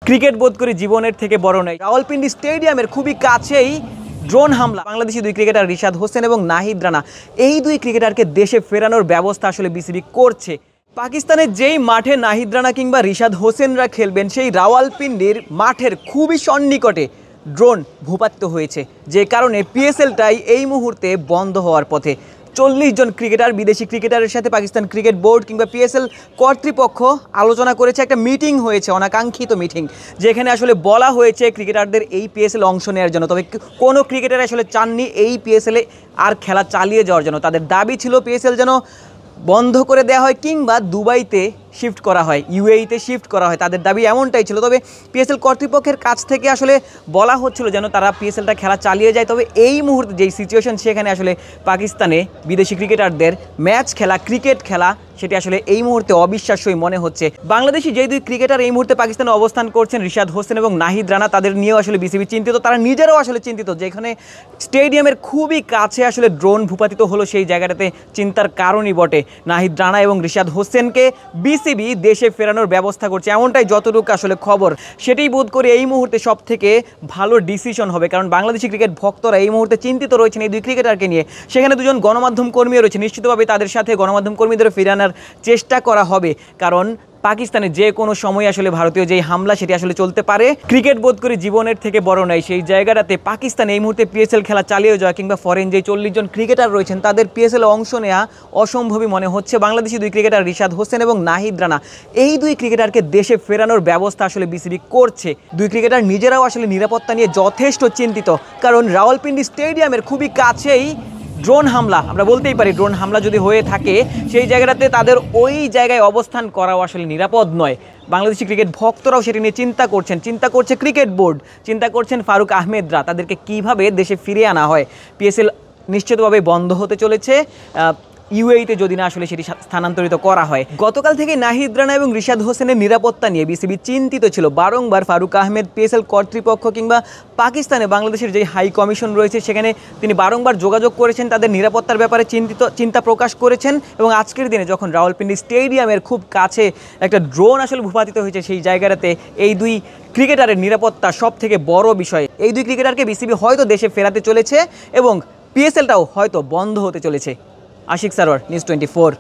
Cricket বোধ করি জীবনের থেকে বড় নয়। রাওয়ালপিন্ডি স্টেডিয়ামের খুবই কাছেই ড্রোন হামলা। বাংলাদেশি দুই ক্রিকেটার রিশাদ হোসেন এবং নাহিদ রানা, এই দুই ক্রিকেটারকে দেশে ফেরানোর ব্যবস্থা আসলে বিসিবি করছে। পাকিস্তানের যেই মাঠে নাহিদ রানা কিংবা রিশাদ হোসেনরা খেলবেন, সেই রাওয়ালপিন্ডির মাঠের খুবই সন্নিকটে ড্রোন ভূপাতিত হয়েছে, যে কারণে পিএসএলটাই এই মুহূর্তে বন্ধ হওয়ার পথে। 40 জন ক্রিকেটার, বিদেশি ক্রিকেটারের সাথে পাকিস্তান ক্রিকেট বোর্ড কিংবা পিএসএল কর্তৃপক্ষ আলোচনা করেছে। একটা মিটিং হয়েছে, অনাকাঙ্ক্ষিত মিটিং, যেখানে আসলে বলা হয়েছে ক্রিকেটারদের এই পিএসএল অংশ নেওয়ার জন্য। তবে কোনো ক্রিকেটার আসলে চাননি এই পিএসএলে আর খেলা চালিয়ে যাওয়ার জন্য। তাদের দাবি ছিল পিএসএল যেন বন্ধ করে দেওয়া হয় কিংবা দুবাইতে শিফট করা হয়, ইউএইতে শিফট করা হয়। তাদের দাবি এমনটাই ছিল। তবে পিএসএল কর্তৃপক্ষের কাছ থেকে আসলে বলা হচ্ছিল যেন তারা পিএসএলটা খেলা চালিয়ে যায়। তবে এই মুহূর্তে যেই সিচুয়েশন, সেখানে আসলে পাকিস্তানে বিদেশি ক্রিকেটারদের ম্যাচ খেলা, ক্রিকেট খেলা, সেটি আসলে এই মুহূর্তে অবিশ্বাস্যই মনে হচ্ছে। বাংলাদেশি যেই দুই ক্রিকেটার এই মুহূর্তে পাকিস্তানে অবস্থান করছেন, রিশাদ হোসেন এবং নাহিদ রানা, তাদের নিয়েও আসলে বিসিবি চিন্তিত। তারা নিজেরাও আসলে চিন্তিত, যেখানে স্টেডিয়ামের খুবই কাছে আসলে ড্রোন ভূপাতিত হলো, সেই জায়গাটাতে চিন্তার কারণই বটে। নাহিদ রানা এবং রিশাদ হোসেনকে বিসিবি দেশে ফেরানোর ব্যবস্থা করছে, এমনটাই যতটুকু আসলে খবর। সেটাই বোধ করে এই মুহূর্তে সব থেকে ভালো ডিসিশন হবে, কারণ বাংলাদেশি ক্রিকেট ভক্তরা এই মুহূর্তে চিন্তিত রয়েছেন এই দুই ক্রিকেটারকে নিয়ে। সেখানে দুজন গণমাধ্যম কর্মীও রয়েছে, নিশ্চিতভাবে তাদের সাথে গণমাধ্যম কর্মীদের ফেরানোর চেষ্টা করা হবে, কারণ পাকিস্তানে যে কোনো সময় আসলে ভারতীয় যেই হামলা, সেটি আসলে চলতে পারে। ক্রিকেট বোধ করি জীবনের থেকে বড় নয়, সেই জায়গাটাতে পাকিস্তান এই মুহূর্তে পিএসএল খেলা চালিয়ে যাওয়া কিংবা ফরেন যে 40 জন ক্রিকেটার রয়েছেন, তাদের পিএসএল অংশ নেওয়া অসম্ভবই মনে হচ্ছে। বাংলাদেশি দুই ক্রিকেটার রিশাদ হোসেন এবং নাহিদ রানা, এই দুই ক্রিকেটারকে দেশে ফেরানোর ব্যবস্থা আসলে বিসিবি করছে। দুই ক্রিকেটার নিজেরাও আসলে নিরাপত্তা নিয়ে যথেষ্ট চিন্তিত, কারণ রাওয়ালপিন্ডি স্টেডিয়ামের খুবই কাছেই ড্রোন হামলা, আমরা বলতেই পারি ড্রোন হামলা যদি হয়ে থাকে, সেই জায়গাটাতে তাদের ওই জায়গায় অবস্থান করাও আসলে নিরাপদ নয়। বাংলাদেশি ক্রিকেট ভক্তরাও সেটি নিয়ে চিন্তা করছে ক্রিকেট বোর্ড, চিন্তা করছেন ফারুক আহমেদরা, তাদেরকে কিভাবে দেশে ফিরিয়ে আনা হয়। পিএসএল নিশ্চিতভাবে বন্ধ হতে চলেছে ইউএইতে, যদি না আসলে সেটি স্থানান্তরিত করা হয়। গতকাল থেকে নাহিদ রানা এবং রিশাদ হোসেনের নিরাপত্তা নিয়ে বিসিবি চিন্তিত ছিল। বারংবার ফারুক আহমেদ, পিএসএল কর্তৃপক্ষ কিংবা পাকিস্তানে বাংলাদেশের যে হাই কমিশন রয়েছে, সেখানে তিনি বারংবার যোগাযোগ করেছেন, তাদের নিরাপত্তার ব্যাপারে চিন্তা প্রকাশ করেছেন। এবং আজকের দিনে যখন রাওয়ালপিন্ডি স্টেডিয়ামের খুব কাছে একটা ড্রোন আসলে ভূপাতিত হয়েছে, সেই জায়গাটাতে এই দুই ক্রিকেটারের নিরাপত্তা সব থেকে বড় বিষয়। এই দুই ক্রিকেটারকে বিসিবি হয়তো দেশে ফেরাতে চলেছে এবং পিএসএলটাও হয়তো বন্ধ হতে চলেছে। আশিক সারোয়ার, নিউজ 24।